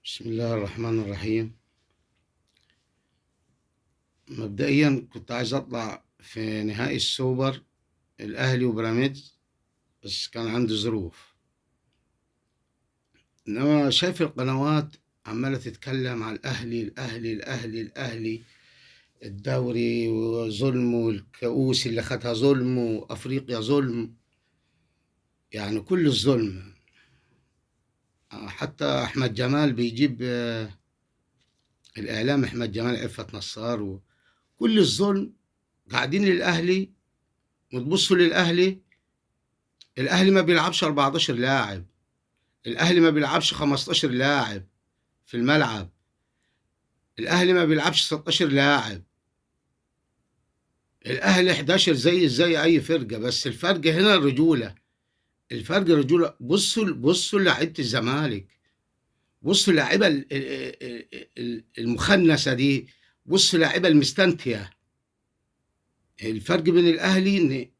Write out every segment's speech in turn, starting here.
بسم الله الرحمن الرحيم. مبدئيا كنت عايز اطلع في نهائي السوبر الاهلي وبيراميدز، بس كان عندي ظروف. انما شايف القنوات عمالة تتكلم على الاهلي الاهلي الاهلي الاهلي، الدوري وظلم، والكؤوس اللي خدها ظلم، وافريقيا ظلم، يعني كل الظلم. حتى احمد جمال بيجيب الاعلام احمد جمال عفت نصار، وكل الظلم قاعدين للاهلي. وتبصوا للاهلي، الاهلي ما بيلعبش 14 لاعب، الاهلي ما بيلعبش 15 لاعب في الملعب، الاهلي ما بيلعبش 16 لاعب، الاهلي 11 زي اي فرقه. بس الفرق هنا الرجوله، الفرق رجوله. بصوا لعيبه الزمالك، بصوا لعيبه المخنثه دي، بصوا لعيبه المستنتيه. الفرق بين الاهلي ان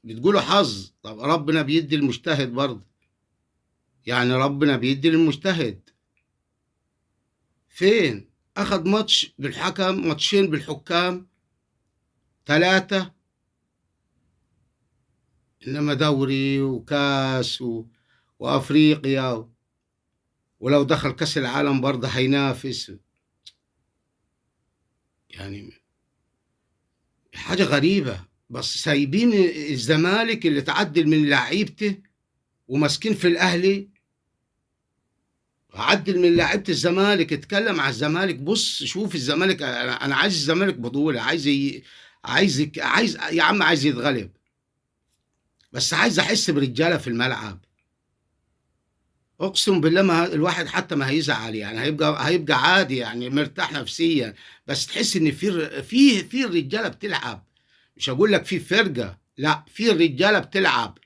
بتقولوا حظ، طب ربنا بيدي المجتهد برضه، يعني ربنا بيدي للمجتهد. فين؟ أخذ ماتش بالحكم، ماتشين بالحكام، ثلاثة. إنما دوري وكاس وأفريقيا، ولو دخل كأس العالم برضه هينافس. يعني حاجة غريبة. بس سايبين الزمالك اللي تعدل من لعيبته وماسكين في الأهلي. عدل من لعيبة الزمالك، اتكلم على الزمالك. بص شوف الزمالك، أنا عايز الزمالك بطولة، عايز يا عم، عايز يتغلب، بس عايز احس برجاله في الملعب. اقسم بالله ما الواحد حتى ما هيزعل، يعني هيبقى عادي، يعني مرتاح نفسيا. بس تحس ان في الرجاله بتلعب. مش هقول لك في فرقه، لا، في الرجاله بتلعب.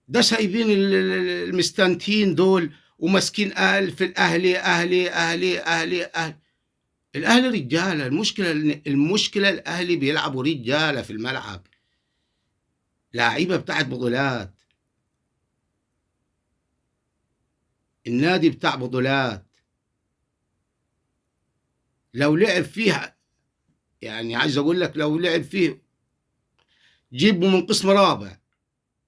ده سايبين المستنتين دول وماسكين اهل في الاهلي، اهلي اهلي اهلي اهلي. الاهلي رجاله. المشكله الاهلي بيلعبوا رجاله في الملعب، لعيبه بتاعت بطولات، النادي بتاع بطولات. لو لعب فيها، يعني عايز اقول لك لو لعب فيه جيبه من قسم رابع،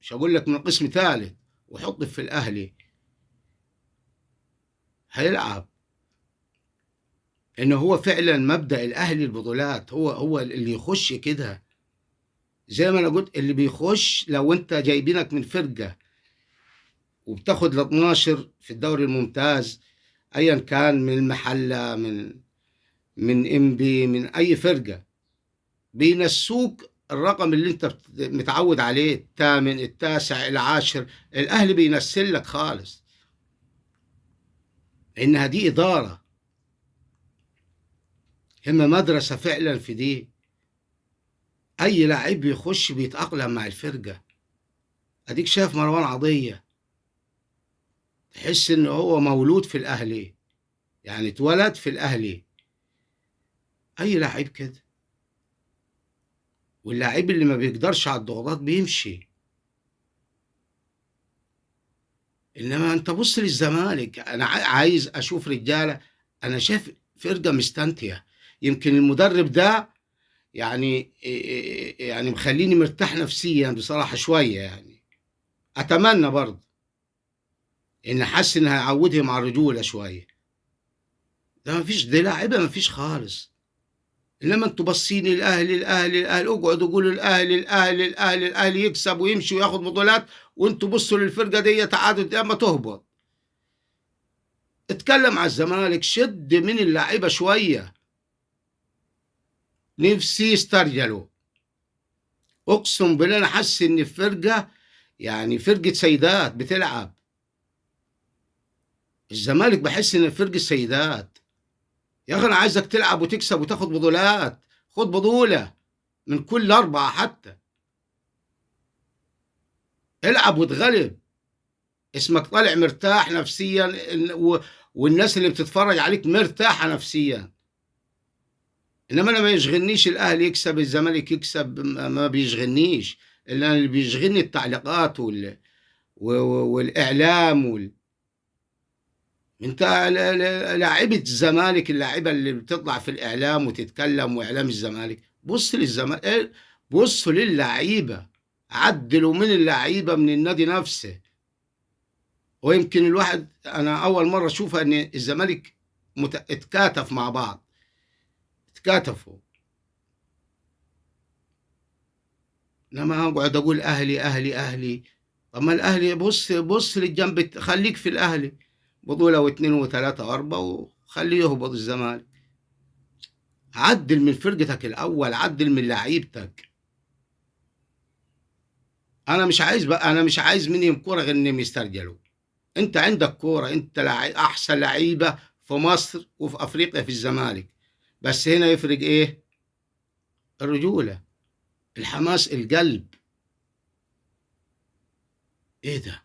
مش هقول لك من قسم ثالث، وحطه في الاهلي هيلعب. انه هو فعلا مبدأ الاهلي البطولات، هو اللي يخش كده. زي ما انا قلت، اللي بيخش لو انت جايبينك من فرقة وبتاخد ال 12 في الدوري الممتاز، ايا كان، من المحلة، من انبي، من اي فرقة، بينسوك الرقم اللي انت متعود عليه، الثامن التاسع العاشر. الاهلي بينسلك خالص، انها دي اداره، هم مدرسه فعلا في دي. اي لاعب بيخش بيتاقلم مع الفرقه. اديك شايف مروان عطيه، تحس ان هو مولود في الاهلي، يعني اتولد في الاهلي. اي لاعب كده. واللاعب اللي ما بيقدرش على الضغوطات بيمشي. انما انت بص للزمالك، انا عايز اشوف رجاله. انا شايف فرقه مستنتيه. يمكن المدرب ده يعني مخليني مرتاح نفسيا بصراحه شويه، يعني اتمنى برضه ان حاسس ان هيعودهم على الرجوله شويه. ده ما فيش، دي لاعيبه ما فيش خالص. انما انتوا باصين الاهلي الاهلي الاهلي، اقعدوا قولوا الاهلي الاهلي الاهلي الاهلي يكسب ويمشي وياخد بطولات، وانتوا بصوا للفرقه دي تعادل يا اما تهبط. اتكلم على الزمالك، شد من اللعيبه شويه، نفسي يسترجلوا. اقسم بالله انا حاسس ان الفرقه، يعني فرقه سيدات بتلعب. الزمالك بحس ان فرقه سيدات. يا اخي انا عايزك تلعب وتكسب وتاخد بطولات، خد بطوله من كل اربعه حتى، العب وتغلب. اسمك طالع مرتاح نفسيا، والناس اللي بتتفرج عليك مرتاحه نفسيا. انما انا ما يشغلنيش الاهلي يكسب الزمالك يكسب، ما بيشغلنيش. اللي بيشغلني التعليقات والاعلام انت لاعيبه الزمالك، اللاعيبه اللي بتطلع في الاعلام وتتكلم واعلام الزمالك، بص للزمالك، بصوا للعيبه، عدلوا من اللعيبه من النادي نفسه. ويمكن الواحد انا اول مره اشوفها ان الزمالك اتكاتف مع بعض، اتكاتفوا. انما اقعد اقول اهلي اهلي اهلي، طب ما الاهلي، بص للجنب، خليك في الاهلي بطوله واثنين وثلاثه واربعه، وخليه يهبط الزمالك. عدل من فرقتك الاول، عدل من لعيبتك. انا مش عايز منهم كوره غير انهم يسترجلوا. انت عندك كوره، انت احسن لعيبه في مصر وفي افريقيا في الزمالك، بس هنا يفرق ايه؟ الرجوله، الحماس، القلب. ايه ده؟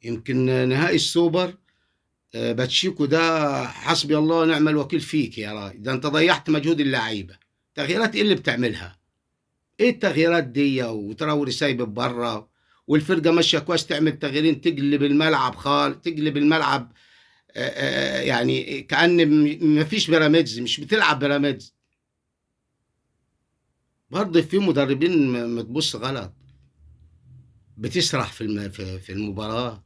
يمكن نهائي السوبر، باتشيكو ده حسبي الله ونعم الوكيل فيك يا راجل، ده انت ضيعت مجهود اللعيبه. تغييرات ايه اللي بتعملها؟ ايه التغييرات دي؟ وتراوري سايب بره، والفرقه ماشيه كويس، تعمل تغييرين تقلب الملعب تقلب الملعب. يعني كأن مفيش بيراميدز، مش بتلعب بيراميدز. برضه في مدربين بتبص غلط، بتسرح في المباراه.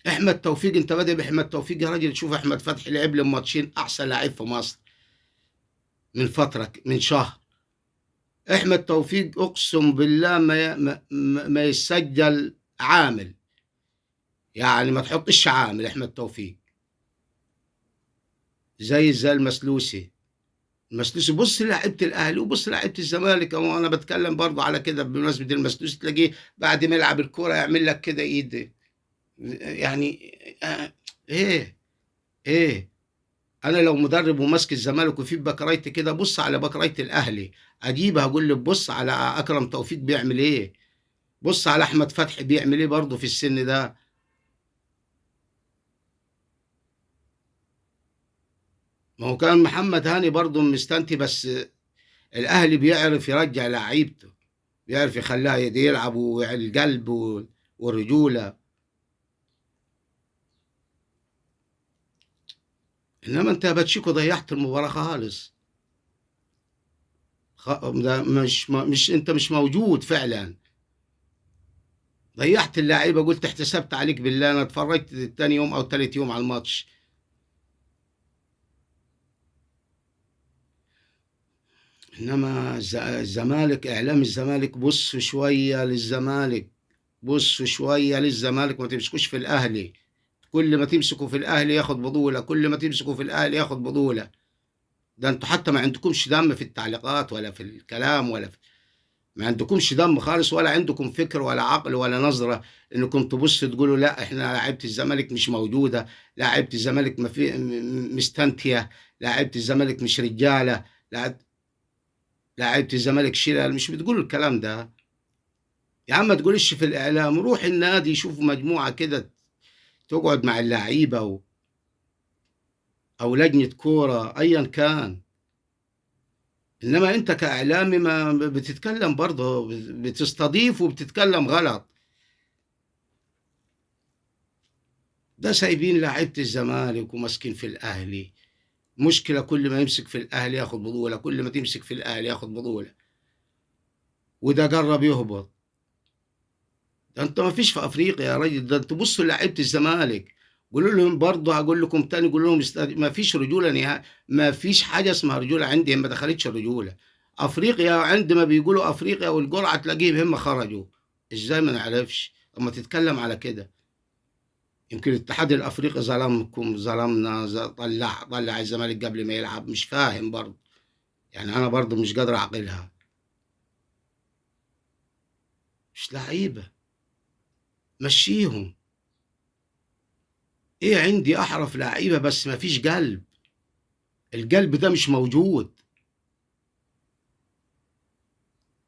احمد توفيق، انت بادئ باحمد توفيق يا راجل، شوف احمد فتحي لعب له ماتشين، احسن لعيب في مصر من فتره، من شهر. احمد توفيق اقسم بالله ما يسجل عامل، يعني ما تحطش عامل احمد توفيق، زي المسلوسي. المسلوسي بص لعيبه الاهلي وبص لعيبه الزمالك، اهو انا بتكلم برضه على كده بمناسبه المسلوسي، تلاقيه بعد ما يلعب الكوره يعمل لك كده ايد، يعني ايه ايه. انا لو مدرب وماسك الزمالك وفي باكرايت كده، بص على باكرايت الاهلي، اجيبها اقول له بص على اكرم توفيق بيعمل ايه، بص على احمد فتحي بيعمل ايه برضه في السن ده. ما هو كان محمد هاني برضه مستنتي، بس الاهلي بيعرف يرجع لعيبته، بيعرف يخليها يلعب، والقلب والرجوله. انما انت يا باتشيكو ضيعت المباراه خالص. ده مش انت مش موجود فعلا، ضيعت اللعيبه. قلت احتسبت عليك بالله، انا اتفرجت تاني يوم او تالت يوم على الماتش. انما الزمالك، اعلام الزمالك، بص شويه للزمالك، بص شويه للزمالك، ما تمسكوش في الاهلي. كل ما تمسكوا في الاهلي ياخد بطوله، كل ما تمسكوا في الاهلي ياخد بطوله. ده انتوا حتى ما عندكمش دم في التعليقات ولا في الكلام ما عندكمش دم خالص، ولا عندكم فكر ولا عقل ولا نظرة انكم تبص تقولوا لا احنا لعيبة الزمالك مش موجودة، لعيبة الزمالك ما في مستنتية، لعيبة الزمالك مش رجالة، لعيبة لعيبة الزمالك شلل، مش بتقولوا الكلام ده. يا عم ما تقولش في الاعلام، روح النادي شوف مجموعة كده تقعد مع اللعيبة او لجنة كورة ايا كان. انما انت كاعلامي ما بتتكلم برضه، بتستضيف وبتتكلم غلط. ده سايبين لعيبة الزمالك وماسكين في الاهلي، مشكلة كل ما يمسك في الاهلي ياخد بطولة، كل ما تمسك في الاهلي ياخد بطولة، وده قرب يهبط. ده انت ما فيش في افريقيا يا راجل، ده انتوا بصوا لعيبة الزمالك، قولوا لهم برضه، هقول لكم تاني، قولوا لهم ما فيش رجولة نهائي، ما فيش حاجة اسمها رجولة عندهم، ما دخلتش الرجولة. افريقيا عندما بيقولوا افريقيا والجرعة تلاقيهم هم خرجوا. ازاي ما نعرفش؟ اما تتكلم على كده، يمكن الاتحاد الافريقي ظلمكم، ظلمنا، طلع الزمالك قبل ما يلعب، مش فاهم برضه، يعني انا برضه مش قادر اعقلها. مش لعيبه، مشيهم. ايه عندي احرف لعيبه بس ما فيش قلب، القلب ده مش موجود.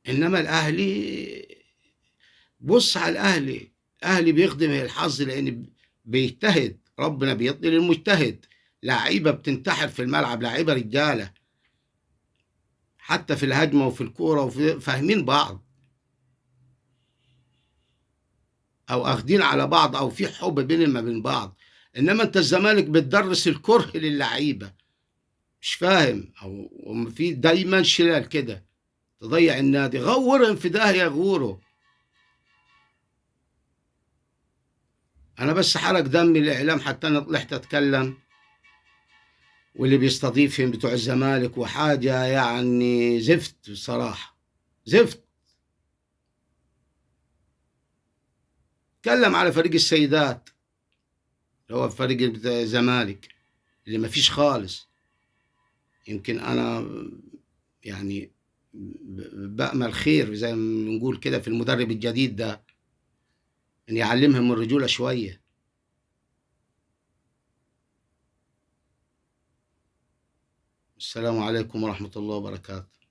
انما الاهلي، بص على الاهلي، الاهلي بيخدم الحظ لان بيجتهد، ربنا بيطلي للمجتهد. لعيبه بتنتحر في الملعب، لعيبه رجاله، حتى في الهجمه وفي الكوره، فاهمين بعض. أو آخدين على بعض أو في حُب بينهم ما بين بعض، إنّما أنت الزمالك بتدرّس الكره للعيبة، مش فاهم في دايمًا شِلَل كده تضيّع النادي، غوّرهم في داهية يغوروا. أنا بس حرق دمي الإعلام حتى أنا طلعت أتكلّم واللي بيستضيفهم بتوع الزمالك وحاجة يعني زفت بصراحة، زفت. اتكلّم على فريق السيدات اللي هو فريق بتاع الزمالك اللي ما فيش خالص، يمكن أنا يعني بأمل خير زي ما بنقول كده في المدرب الجديد ده، إن يعلّمهم الرجولة شوية. السلام عليكم ورحمة الله وبركاته.